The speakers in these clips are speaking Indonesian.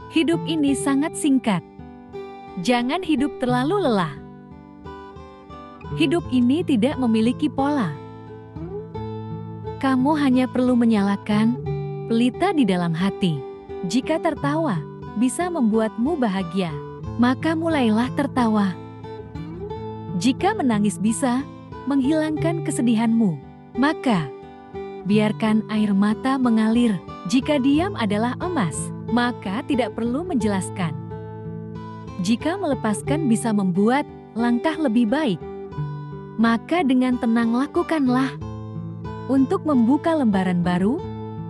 Hidup ini sangat singkat. Jangan hidup terlalu lelah. Hidup ini tidak memiliki pola. Kamu hanya perlu menyalakan pelita di dalam hati. Jika tertawa bisa membuatmu bahagia, maka mulailah tertawa. Jika menangis bisa menghilangkan kesedihanmu, maka biarkan air mata mengalir. Jika diam adalah emas, maka tidak perlu menjelaskan. Jika melepaskan bisa membuat langkah lebih baik, maka dengan tenang lakukanlah. Untuk membuka lembaran baru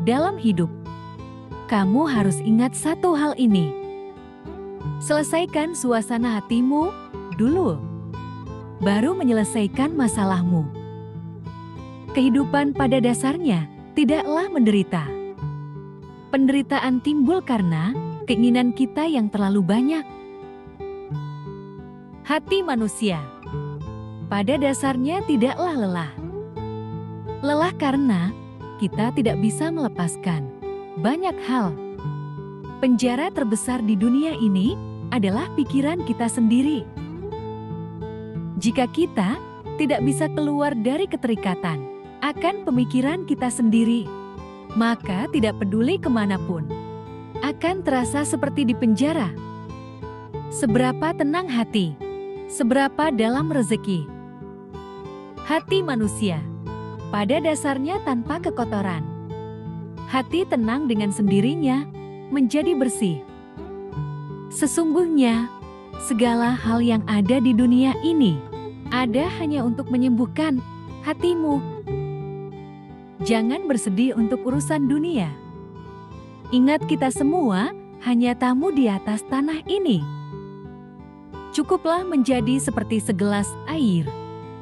dalam hidup, kamu harus ingat satu hal ini. Selesaikan suasana hatimu dulu, baru menyelesaikan masalahmu. Kehidupan pada dasarnya tidaklah menderita. Penderitaan timbul karena keinginan kita yang terlalu banyak. Hati manusia pada dasarnya tidaklah lelah. Lelah karena kita tidak bisa melepaskan banyak hal. Penjara terbesar di dunia ini adalah pikiran kita sendiri. Jika kita tidak bisa keluar dari keterikatan akan pemikiran kita sendiri, maka tidak peduli kemanapun, akan terasa seperti di penjara. Seberapa tenang hati, seberapa dalam rezeki. Hati manusia pada dasarnya tanpa kekotoran. Hati tenang dengan sendirinya menjadi bersih. Sesungguhnya, segala hal yang ada di dunia ini ada hanya untuk menyembuhkan hatimu. Jangan bersedih untuk urusan dunia. Ingat, kita semua hanya tamu di atas tanah ini. Cukuplah menjadi seperti segelas air.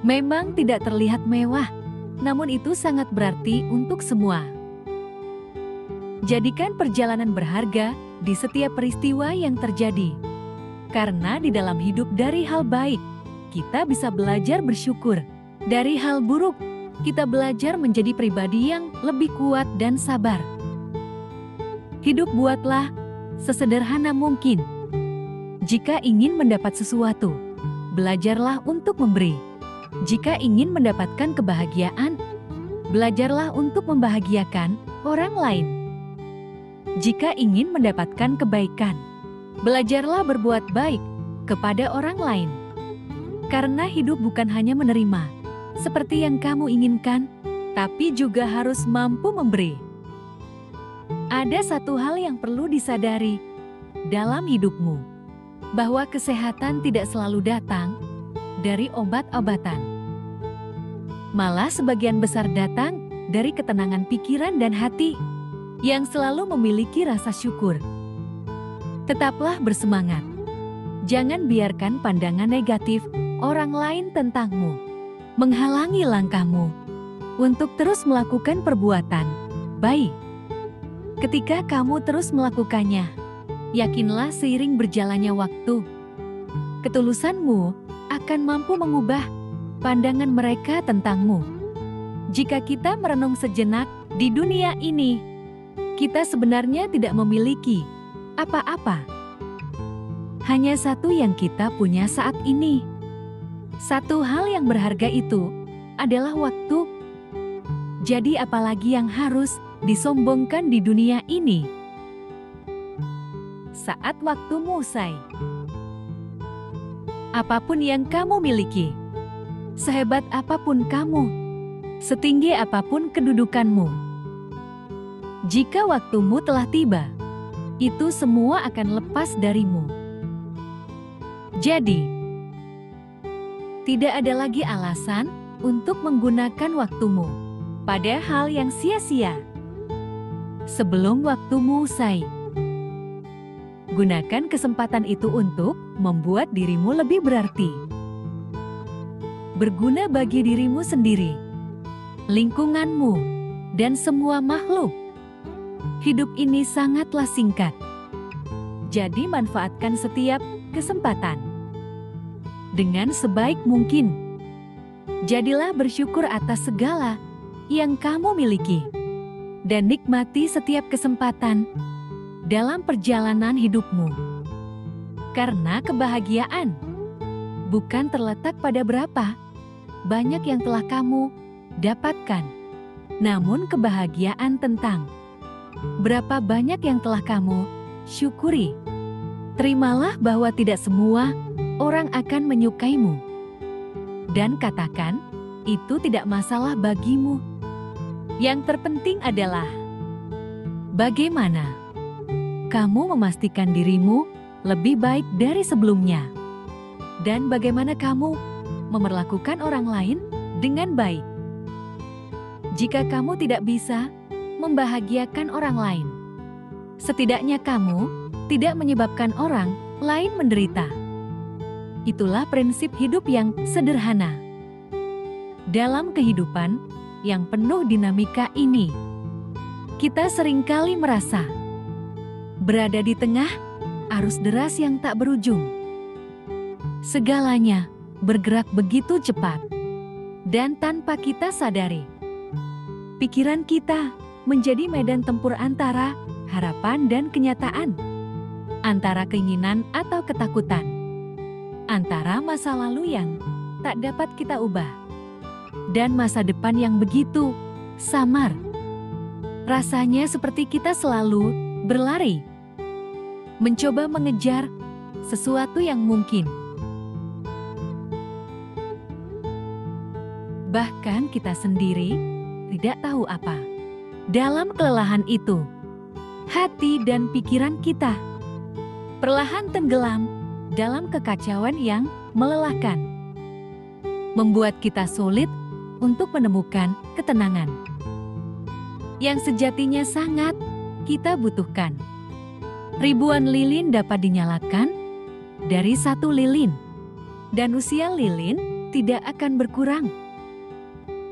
Memang tidak terlihat mewah, namun itu sangat berarti untuk semua. Jadikan perjalanan berharga di setiap peristiwa yang terjadi. Karena di dalam hidup dari hal baik, kita bisa belajar bersyukur. Dari hal buruk, kita belajar menjadi pribadi yang lebih kuat dan sabar. Hidup buatlah sesederhana mungkin. Jika ingin mendapat sesuatu, belajarlah untuk memberi. Jika ingin mendapatkan kebahagiaan, belajarlah untuk membahagiakan orang lain. Jika ingin mendapatkan kebaikan, belajarlah berbuat baik kepada orang lain. Karena hidup bukan hanya menerima seperti yang kamu inginkan, tapi juga harus mampu memberi. Ada satu hal yang perlu disadari dalam hidupmu, bahwa kesehatan tidak selalu datang dari obat-obatan. Malah sebagian besar datang dari ketenangan pikiran dan hati yang selalu memiliki rasa syukur. Tetaplah bersemangat. Jangan biarkan pandangan negatif orang lain tentangmu menghalangi langkahmu untuk terus melakukan perbuatan baik. Ketika kamu terus melakukannya, yakinlah seiring berjalannya waktu, ketulusanmu akan mampu mengubah pandangan mereka tentangmu. Jika kita merenung sejenak di dunia ini, kita sebenarnya tidak memiliki apa-apa. Hanya satu yang kita punya saat ini. Satu hal yang berharga itu adalah waktu. Jadi apalagi yang harus disombongkan di dunia ini? Saat waktumu usai, apapun yang kamu miliki, sehebat apapun kamu, setinggi apapun kedudukanmu, jika waktumu telah tiba, itu semua akan lepas darimu. Jadi, tidak ada lagi alasan untuk menggunakan waktumu pada hal yang sia-sia. Sebelum waktumu usai, gunakan kesempatan itu untuk membuat dirimu lebih berarti. Berguna bagi dirimu sendiri, lingkunganmu, dan semua makhluk. Hidup ini sangatlah singkat. Jadi manfaatkan setiap kesempatan dengan sebaik mungkin. Jadilah bersyukur atas segala yang kamu miliki dan nikmati setiap kesempatan dalam perjalanan hidupmu. Karena kebahagiaan bukan terletak pada berapa banyak yang telah kamu dapatkan, namun kebahagiaan tentang berapa banyak yang telah kamu syukuri. Terimalah bahwa tidak semua orang akan menyukaimu, dan katakan itu tidak masalah bagimu. Yang terpenting adalah bagaimana kamu memastikan dirimu lebih baik dari sebelumnya, dan bagaimana kamu memperlakukan orang lain dengan baik. Jika kamu tidak bisa membahagiakan orang lain, setidaknya kamu tidak menyebabkan orang lain menderita. Itulah prinsip hidup yang sederhana. Dalam kehidupan yang penuh dinamika ini, kita seringkali merasa berada di tengah arus deras yang tak berujung. Segalanya bergerak begitu cepat, dan tanpa kita sadari, pikiran kita menjadi medan tempur antara harapan dan kenyataan, antara keinginan atau ketakutan, antara masa lalu yang tak dapat kita ubah, dan masa depan yang begitu samar. Rasanya seperti kita selalu berlari, mencoba mengejar sesuatu yang mungkin. Bahkan kita sendiri tidak tahu apa. Dalam kelelahan itu, hati dan pikiran kita perlahan tenggelam dalam kekacauan yang melelahkan, membuat kita sulit untuk menemukan ketenangan yang sejatinya sangat kita butuhkan. Ribuan lilin dapat dinyalakan dari satu lilin, dan usia lilin tidak akan berkurang.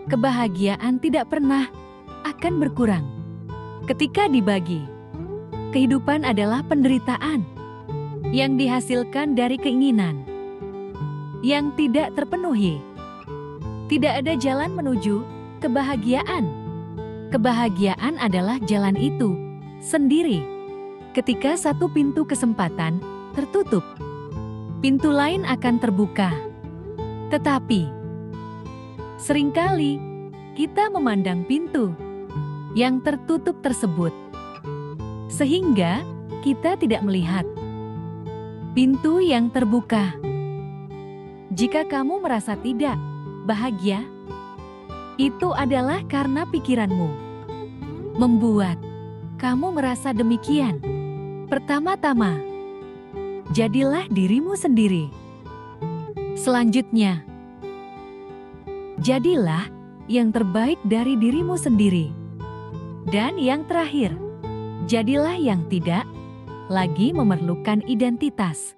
Kebahagiaan tidak pernah akan berkurang ketika dibagi. Kehidupan adalah penderitaan yang dihasilkan dari keinginan yang tidak terpenuhi. Tidak ada jalan menuju kebahagiaan. Kebahagiaan adalah jalan itu sendiri. Ketika satu pintu kesempatan tertutup, pintu lain akan terbuka. Tetapi seringkali kita memandang pintu yang tertutup tersebut, sehingga kita tidak melihat pintu yang terbuka. Jika kamu merasa tidak bahagia, itu adalah karena pikiranmu membuat kamu merasa demikian. Pertama-tama, jadilah dirimu sendiri. Selanjutnya, jadilah yang terbaik dari dirimu sendiri. Dan yang terakhir, jadilah yang tidak lagi memerlukan identitas.